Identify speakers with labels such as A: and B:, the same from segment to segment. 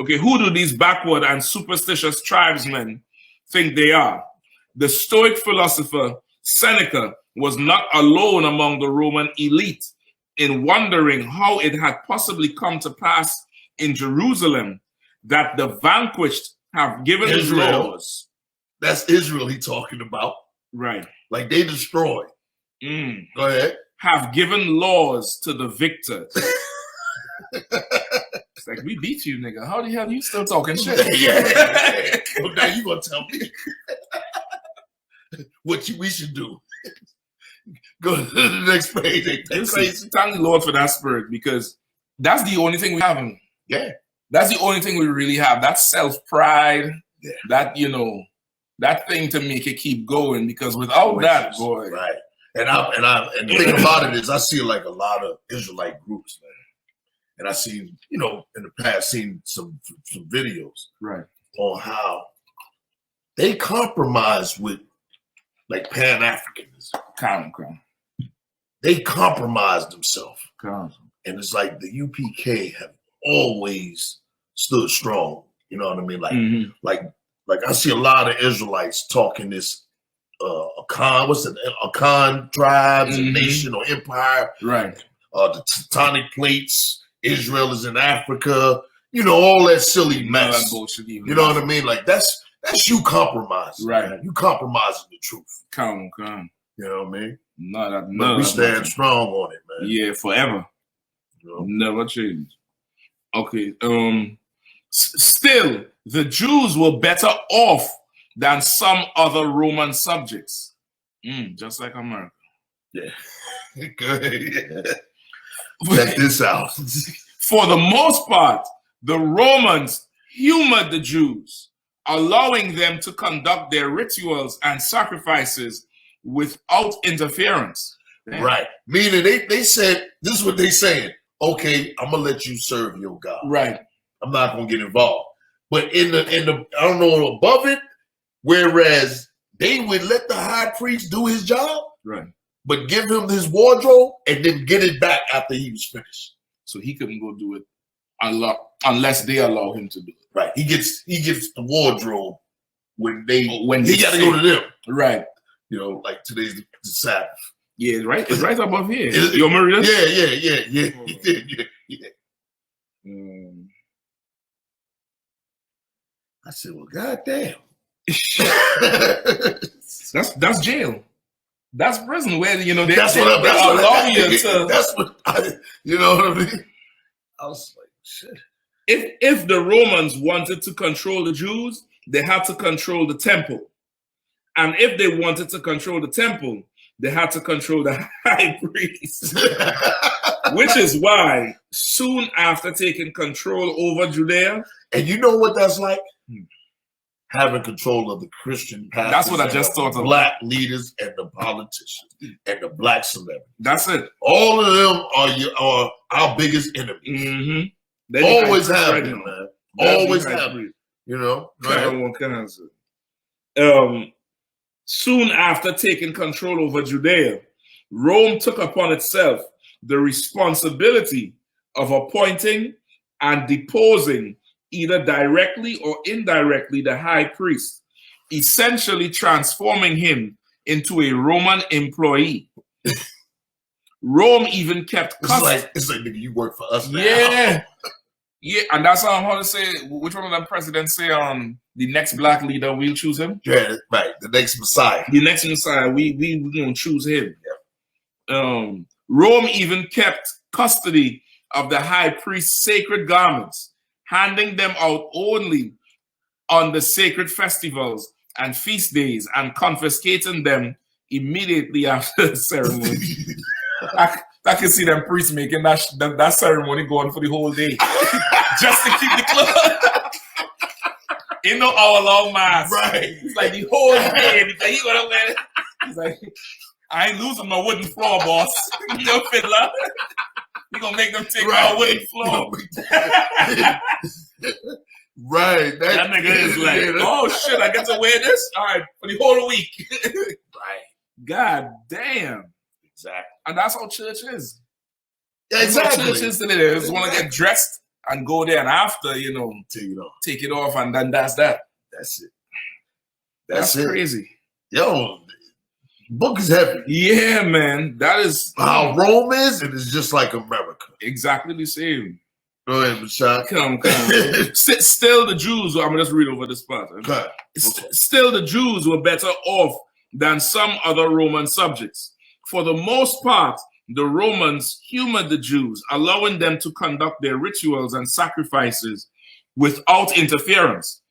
A: Okay, who do these backward and superstitious tribesmen think they are? The Stoic philosopher Seneca was not alone among the Roman elite in wondering how it had possibly come to pass in Jerusalem that the vanquished have given laws.
B: That's Israel he talking about.
A: Right.
B: Like they destroyed. Go ahead.
A: Have given laws to the victors. It's like, we beat you, nigga. How the hell you still talking shit?
B: Yeah. Well, now you gonna tell me what we should do. Go to the next page.
A: Thank the Lord for that spirit, because that's the only thing we have.
B: Yeah.
A: That's the only thing we really have. That self-pride, that, you know, that thing to make it keep going, because without that, boy.
B: Right. And the thing about it is I see like a lot of Israelite groups, man. And I see, you know, in the past seen some videos on how they compromise with like Pan-Africanism. They compromise themselves. And it's like the UPK have always stood strong. You know what I mean? Like I see a lot of Israelites talking this Akan tribes, a nation or empire.
A: Right.
B: The tectonic plates, Israel is in Africa, you know, all that silly mess. You know what I mean? Like that's you compromising.
A: Right.
B: Man. You compromising the truth.
A: Come.
B: You know what I mean?
A: No,
B: we stand strong on it, man.
A: Yeah, forever.
B: You know?
A: Never change. Okay. Still, the Jews were better off than some other Roman subjects. Just like America.
B: Yeah. Good. Check this out.
A: For the most part, the Romans humored the Jews, allowing them to conduct their rituals and sacrifices without interference.
B: Right. Meaning they said, this is what they saying. Okay, I'm gonna let you serve your God.
A: Right.
B: I'm not gonna get involved. But in the I don't know, above it, whereas they would let the high priest do his job.
A: Right.
B: But give him his wardrobe and then get it back after he was finished.
A: So he couldn't go do it unless they allow him to do it.
B: Right. He gets the wardrobe when he got to go to them.
A: Right.
B: You know, like today's the Sabbath.
A: Yeah, it's right. It's right above here. You want me to read
B: this? Yeah. I said, well, goddamn.
A: That's jail. That's prison where, you know, they
B: allow you to. That's what you know what I mean? I was like, shit.
A: If the Romans wanted to control the Jews, they had to control the temple. And if they wanted to control the temple, they had to control the high priest. Which is why soon after taking control over Judea.
B: And you know what that's like? Having control of the Christian pastors.
A: That's what I just thought of.
B: Black leaders and the politicians and the black celebrities.
A: That's it.
B: All of them are our biggest enemies. Always have them, man. Always have them. You know?
A: Soon after taking control over Judea, Rome took upon itself the responsibility of appointing and deposing either directly or indirectly the high priest, essentially transforming him into a Roman employee. Rome even kept custody.
B: It's like nigga, you work for us now.
A: Yeah, and that's how to say, which one of them presidents say the next black leader, we'll choose him?
B: Yeah, right. The next Messiah.
A: The next Messiah, we gonna choose him. Yeah. Rome even kept custody of the high priest's sacred garments, handing them out only on the sacred festivals and feast days and confiscating them immediately after the ceremony. I can see them priests making that ceremony going for the whole day just to keep the clothes. You know, hour-long mass.
B: Right.
A: It's like the whole day. Because he gonna wear it. He's like, I ain't losing my wooden floor, boss. No fiddler. We gonna make them take my wooden floor.
B: Right.
A: That nigga is like, oh shit, I get to wear this? All right, for the whole week.
B: Right.
A: God damn.
B: Exactly.
A: And that's how church is.
B: Yeah, exactly.
A: That's how church is today. They just want to get dressed and go there, and after, take it off, and then that's that.
B: That's it.
A: That's
B: it.
A: crazy.
B: Yo, book is heavy.
A: Yeah, man. That is
B: how Rome is, and it's just like America.
A: Exactly the same.
B: Go ahead, MASHAK.
A: Come. Still, the Jews. I'm gonna just read over this part.
B: Okay.
A: Still, the Jews were better off than some other Roman subjects. For the most part, the Romans humored the Jews, allowing them to conduct their rituals and sacrifices without interference.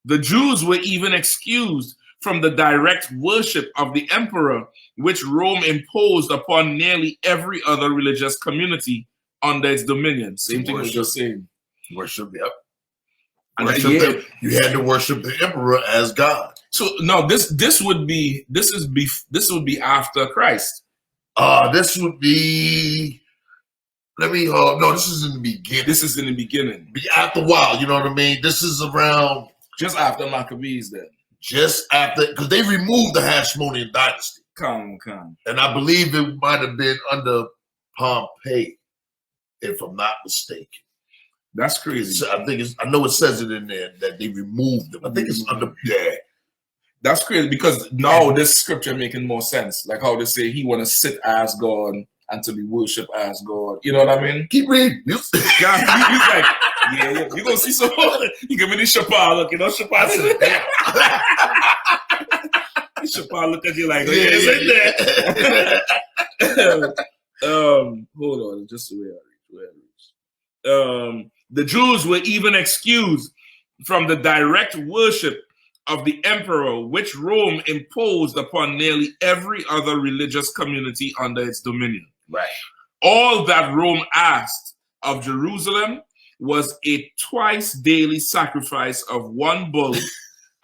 A: The Jews were even excused from the direct worship of the emperor, which Rome imposed upon nearly every other religious community under its dominion. Same thing we just saying.
B: Worship, yep.
A: And
B: you had to worship the emperor as God.
A: So no, this would be after Christ.
B: This would be. No, this is in the beginning.
A: This is in the beginning.
B: After a while, you know what I mean. This is around
A: just after Maccabees, then.
B: Just after, because they removed the Hasmonean dynasty.
A: Come.
B: And I believe it might have been under Pompey, if I'm not mistaken.
A: That's crazy.
B: So I know it says it in there that they removed them. I think it's under
A: That's crazy because now this scripture making more sense. Like how they say he want to sit as God and to be worshipped as God. You know what I mean?
B: Keep reading.
A: God, he's like, yeah, you gonna see someone. You give me the Shapar look, Shapar said, Shapar look at you like, oh, yeah, it's in there. Hold on, just the way I reach. The Jews were even excused from the direct worship of the emperor, which Rome imposed upon nearly every other religious community under its dominion.
B: Right.
A: All that Rome asked of Jerusalem was a twice daily sacrifice of 1 bull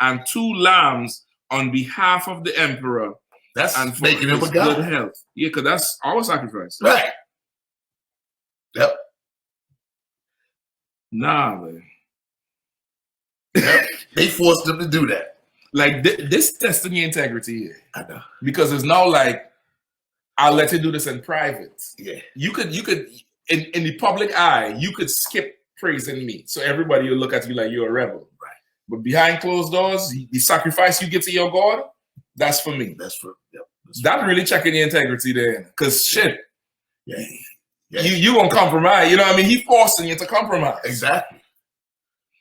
A: and 2 lambs on behalf of the emperor.
B: That's
A: and for
B: making him a god.
A: Good health. Yeah, because that's our sacrifice.
B: Right. Yep.
A: Nah, man.
B: Yep. They forced them to do that.
A: Like this testing your integrity here.
B: I know.
A: Because it's now like, I'll let you do this in private.
B: Yeah.
A: You could in the public eye, you could skip praising me. So everybody will look at you like you're a rebel.
B: Right.
A: But behind closed doors, the sacrifice you get to your God, that's for me.
B: That's for
A: That's really checking your integrity there. Because shit.
B: Yeah.
A: You gonna compromise. You know what I mean? He forcing you to compromise.
B: Exactly.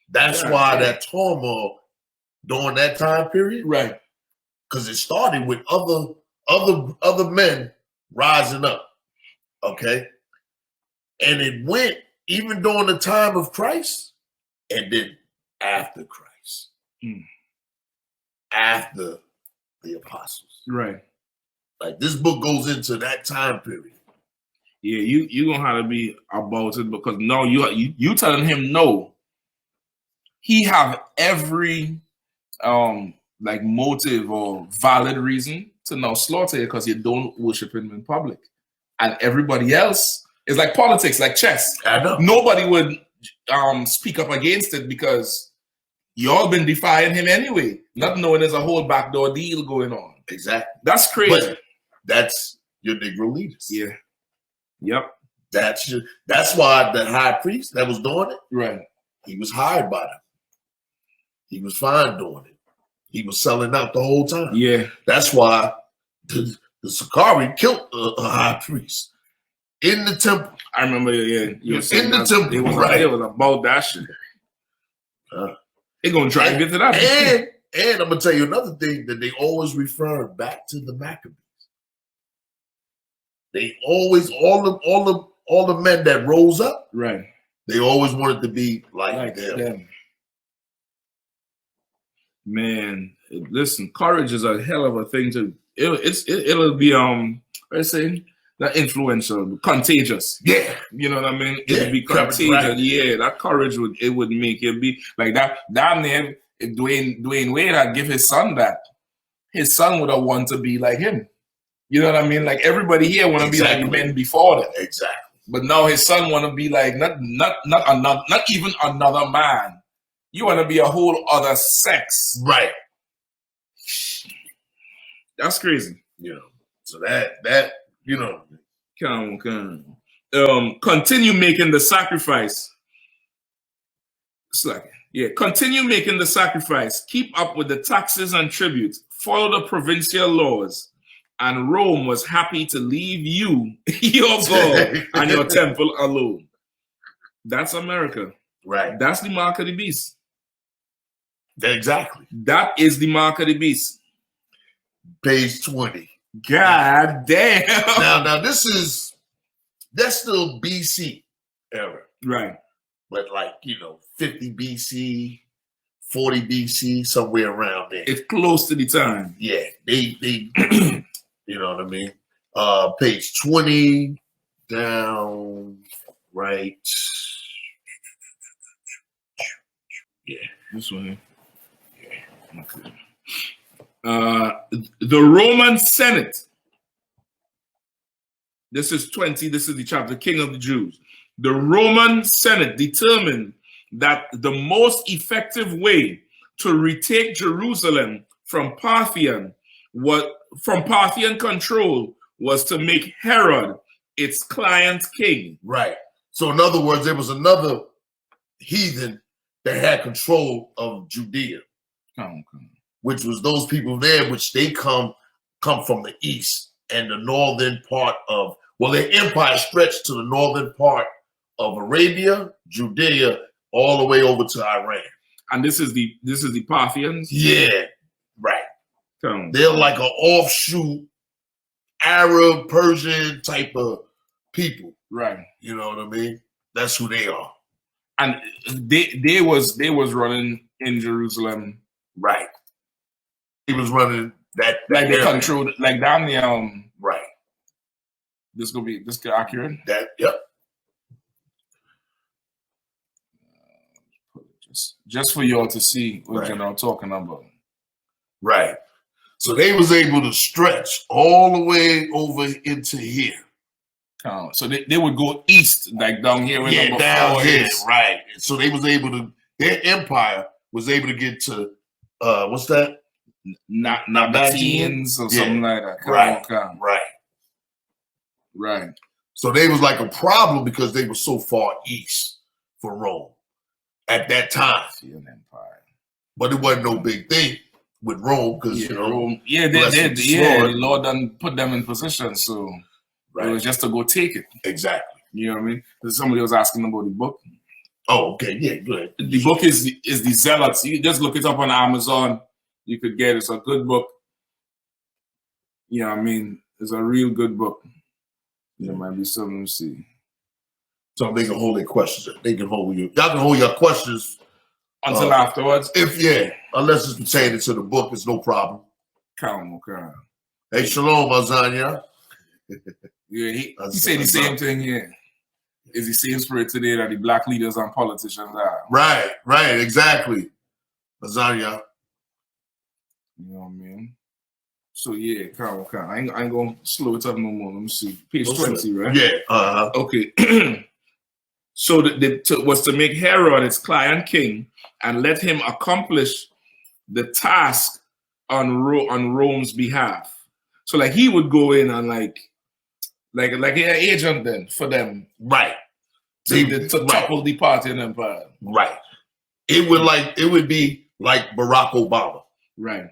B: That's why that turmoil during that time period.
A: Right.
B: Because it started with other men rising up. Okay. And it went even during the time of Christ and then after Christ. After the apostles.
A: Right.
B: Like this book goes into that time period.
A: Yeah, you gonna have to be about it because no, you telling him no. He have every like motive or valid reason to now slaughter you because you don't worship him in public. And everybody else is like politics, like chess.
B: I know.
A: Nobody would speak up against it because y'all been defying him anyway, not knowing there's a whole backdoor deal going on.
B: Exactly.
A: That's crazy.
B: But that's your Negro leaders.
A: Yeah. Yep.
B: That's why the high priest that was doing it,
A: right?
B: He was hired by them. He was fine doing it. He was selling out the whole time.
A: Yeah.
B: That's why the Sakari killed a high priest in the temple.
A: I remember, yeah.
B: In the temple,
A: it was,
B: right?
A: It was about that shit. They're going to try and get to that.
B: And I'm going to tell you another thing that they always refer back to the Maccabees. They always, all the men that rose up,
A: right?
B: They always wanted to be like them.
A: Man, listen, courage is a hell of a thing to. It'll be let's say not influential, contagious.
B: Yeah,
A: you know what I mean. It'll be contagious. Right. Yeah, that courage would make it be like that. Damn near if Dwayne Wade had give his son that, his son would have wanted to be like him. You know what I mean? Like everybody here want to be like men before them.
B: Exactly.
A: But now his son want to be like not even another man. You want to be a whole other sex.
B: Right.
A: That's crazy.
B: You know. So that you know.
A: Come. Continue making the sacrifice Yeah, continue making the sacrifice, keep up with the taxes and tributes, follow the provincial laws, and Rome was happy to leave you, your God, and your temple alone. That's America.
B: Right.
A: That's the mark of the beast.
B: Exactly.
A: That is the mark of the beast.
B: Page 20.
A: God damn.
B: Now that's still BC era.
A: Right.
B: But 50 BC, 40 BC, somewhere around there.
A: It's close to the time.
B: Yeah, they you know what I mean? Page 20 down, right. Yeah.
A: This one here. Yeah. Okay. The Roman Senate. This is 20. This is the chapter, King of the Jews. The Roman Senate determined that the most effective way to retake Jerusalem from Parthian control was to make Herod its client king.
B: Right. So in other words, there was another heathen that had control of Judea, which was those people there, which they come from the east and the northern part of, their empire stretched to the northern part of Arabia, Judea, all the way over to Iran.
A: And this is the Parthians?
B: Yeah, right. They're like an offshoot Arab, Persian type of people.
A: Right.
B: You know what I mean? That's who they are.
A: And they was running in Jerusalem.
B: Right. He was running that
A: like they controlled, like down the
B: right.
A: This accurate?
B: Yep.
A: Just for y'all to see what you're talking about.
B: Right. So they was able to stretch all the way over into here.
A: So they would go east, like down here.
B: Down here, right. So they was able to, their empire was able to get to, what's that?
A: Nabateans or something like that.
B: Right. So they was like a problem because they were so far east for Rome at that time. But it wasn't no big thing with Rome because
A: Rome. Yeah, the Lord done put them in position, so it was just to go take it.
B: Exactly.
A: You know what I mean? Somebody was asking about the book.
B: Oh, okay, yeah, good.
A: The book is the Zealots. You just look it up on Amazon. You could get it. It's a good book. You know what I mean? It's a real good book. There might be something to see.
B: So they can hold their questions. They can hold you. Y'all can hold your questions
A: until afterwards.
B: Unless it's pertaining to the book, it's no problem.
A: Okay.
B: Hey, shalom, Azania.
A: Yeah, he said the same thing here. Is the same spirit today that the black leaders and politicians are.
B: Right, exactly. Azania.
A: You know what I mean? So yeah, okay. I ain't gonna slow it up no more. Let me see. Page 20, right?
B: Yeah.
A: Okay. So was to make Herod its client king and let him accomplish the task on Rome's behalf. So like he would go in and like an agent then for them.
B: Right.
A: To topple the Parthian Empire.
B: Right. It would be like Barack Obama.
A: Right.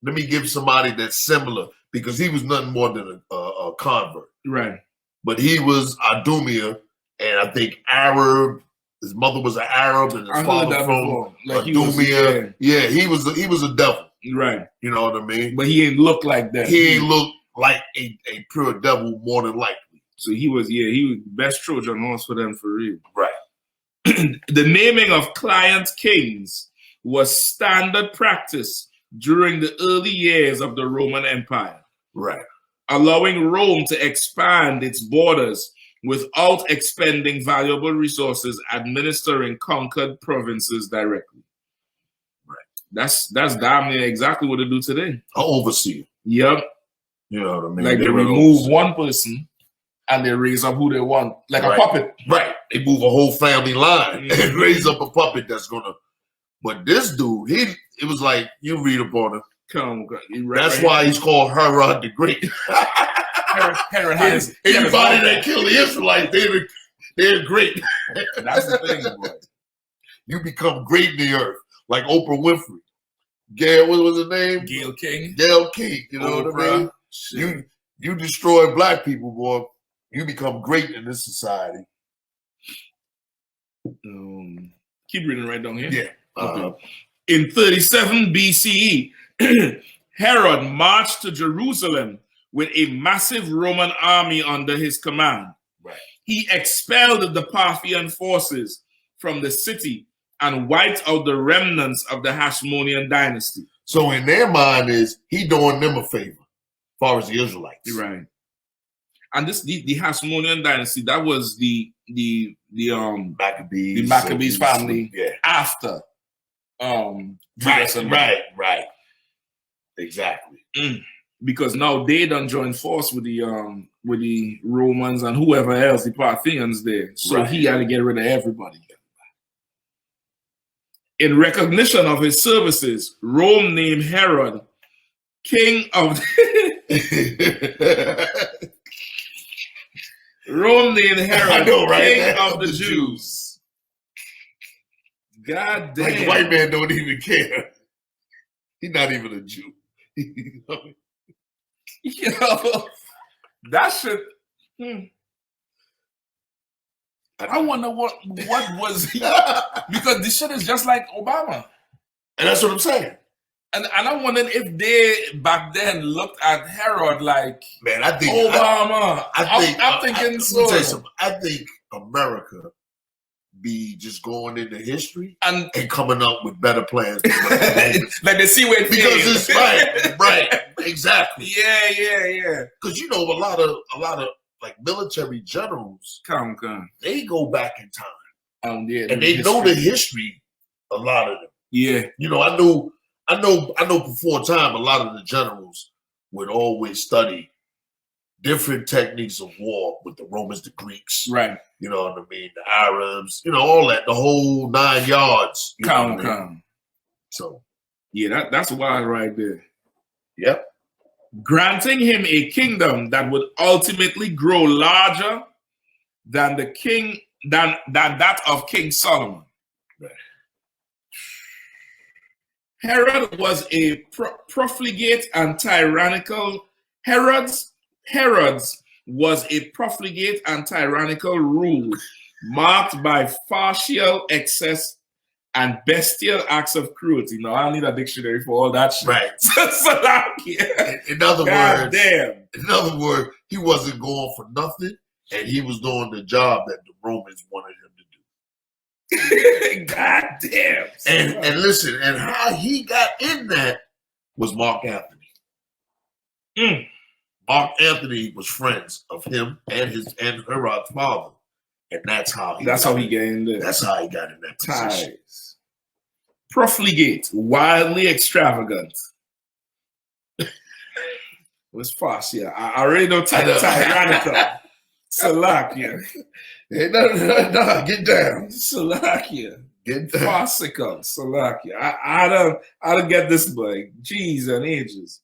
B: Let me give somebody that's similar because he was nothing more than a convert.
A: Right.
B: But he was Idumea, and I think Arab. His mother was an Arab, and his father from Idumea. Yeah, he was a devil.
A: Right.
B: You know what I mean?
A: But he ain't look like that.
B: He ain't look like a pure devil more than likely.
A: So he was best Trojan horse for them for real.
B: Right.
A: The naming of client kings was standard practice during the early years of the Roman Empire.
B: Right.
A: Allowing Rome to expand its borders without expending valuable resources administering conquered provinces directly.
B: Right.
A: That's damn near exactly what they do today.
B: An overseer.
A: Yep.
B: You know what I mean?
A: Like they remove one person and they raise up who they want. Like a puppet.
B: Right. They move a whole family line and raise up a puppet that's gonna. But this dude, it was like, you read upon him. That's why he's called Herod the Great.
A: Herod has
B: anybody that killed the Israelites, they're great.
A: That's the thing, boy.
B: you become great in the earth, like Oprah Winfrey. Gail, what was her name?
A: Gail King.
B: Gail King. You know what I mean?
A: Shit.
B: You destroy black people, boy. You become great in this society.
A: Keep reading right down here.
B: Yeah.
A: Okay. In 37 BCE, Herod marched to Jerusalem with a massive Roman army under his command.
B: Right.
A: He expelled the Parthian forces from the city and wiped out the remnants of the Hasmonean dynasty.
B: So in their mind is he doing them a favor, as far as the Israelites.
A: Right. And this the Hasmonean dynasty, that was the Maccabees family after
B: Right. Exactly.
A: Because now they done join force with the Romans and whoever else, the Parthians there. So he had to get rid of everybody. In recognition of his services, Rome named Herod king of Rome named Herod king of the Jews. God damn.
B: Like the white man don't even care. He's not even a Jew.
A: Yo, that shit. I wonder what was he, because this shit is just like Obama.
B: And that's what I'm saying.
A: And I'm wondering if they back then looked at Herod like,
B: man, I think
A: Obama. I'm thinking so.
B: I think America be just going into history
A: and
B: coming up with better plans.
A: Like they see where it
B: because it's right, exactly.
A: Yeah.
B: Because you know a lot of like military generals, they go back in time, and they know the history. A lot of them, you know, I know before time, a lot of the generals would always study different techniques of war with the Romans, the Greeks,
A: right?
B: You know what I mean, the Arabs, you know, all that, the whole 9 yards. So,
A: yeah, that's wild right there.
B: Yep.
A: Granting him a kingdom that would ultimately grow larger than that of King Solomon.
B: Right.
A: Herod was a profligate and tyrannical. Herod's was a profligate and tyrannical rule marked by farcical excess and bestial acts of cruelty. No, I don't need a dictionary for all that shit.
B: Right. In other words, he wasn't going for nothing, and he was doing the job that the Romans wanted him to do.
A: God damn.
B: And listen, and how he got in that was Mark Antony. Mark Antony was friends of him and Herod's father. And that's how he got in there. That's how he got in that position.
A: Profligate, wildly extravagant. Was farcical. I already know tyrannical. Salakia.
B: Hey, no, get down.
A: Salakia.
B: Get down.
A: Farcical. Salakia. I don't get this boy. Jeez and ages.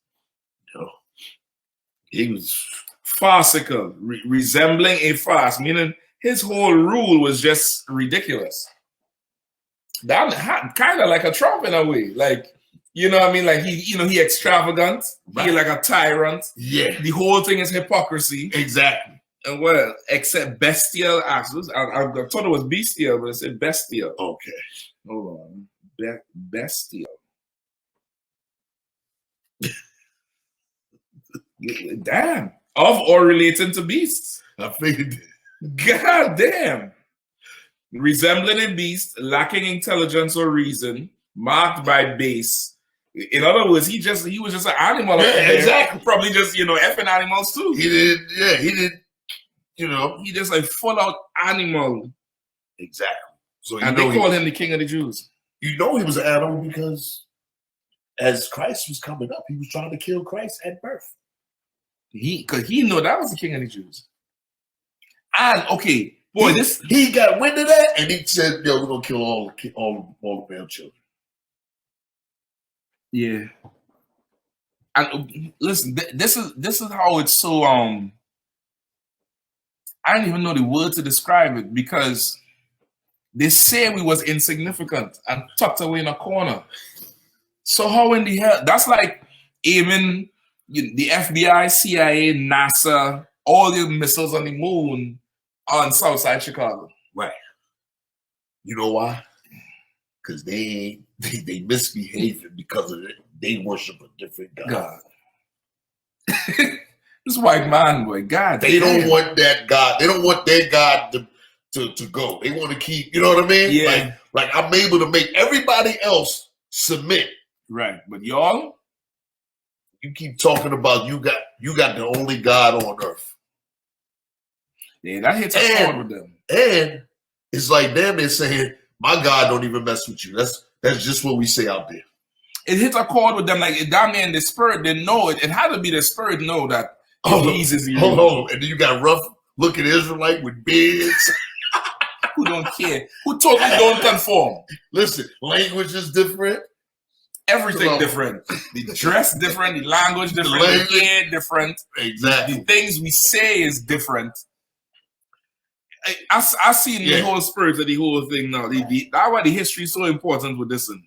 B: No.
A: He was farcical, resembling a farce, meaning his whole rule was just ridiculous. That kind of like a Trump in a way, like, you know what I mean? Like he extravagant, he like a tyrant.
B: Yeah,
A: the whole thing is hypocrisy.
B: Exactly.
A: And well, except bestial acts. I thought it was bestial, but it said bestial.
B: Okay,
A: hold on, bestial. Damn, of or relating to beasts.
B: I figured.
A: God damn. Resembling a beast, lacking intelligence or reason, marked by base. In other words, he was just an animal.
B: Yeah, exactly.
A: Probably just, effing animals too.
B: He did,
A: he just a full out animal.
B: Exactly. So
A: and they called him the king of the Jews.
B: You know he was an animal because as Christ was coming up, he was trying to kill Christ at birth.
A: Because he knew that was the king of the Jews. And okay. Boy,
B: he got wind of that, and he said, "Yo, we're gonna kill all the male children."
A: Yeah, and listen, this is how it's so. I don't even know the word to describe it because They say we was insignificant and tucked away in a corner. So how in the hell? That's like even the FBI, CIA, NASA, all the missiles on the moon on Southside Chicago.
B: Right. You know why? Because they misbehaving because of it. They worship a different God.
A: This white man, boy, God.
B: They don't want that God. They don't want their God to go. They want to keep, you know what I mean?
A: Yeah.
B: Like I'm able to make everybody else submit.
A: Right. But y'all,
B: you keep talking about you got the only God on earth.
A: Yeah, that hits a chord with them.
B: And it's like them, they're saying, my God don't even mess with you. That's just what we say out there.
A: It hits a chord with them. Like down there in the spirit, they know it. It had to be the spirit know that Jesus is
B: hold on. And then you got rough looking Israelite with beards.
A: Who don't care. Who totally don't conform.
B: Listen, language is different.
A: Everything different. The dress different, the language different, the hair different.
B: Exactly.
A: The things we say is different. I see the whole spirit of the whole thing now. That's why the history is so important with this. And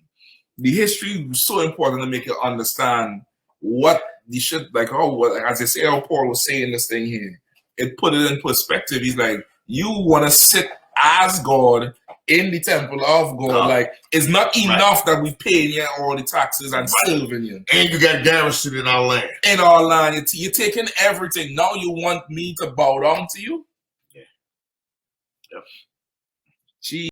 A: the history is so important to make you understand what the shit, like as I say, how Paul was saying this thing here. It put it in perspective. He's like, you want to sit as God in the temple of God. Like, it's not enough that we pay you all the taxes and serving you.
B: And you got garrison in our land.
A: In our land. You're taking everything. Now you want me to bow down to you?
B: Yeah. Yep.
A: Gee.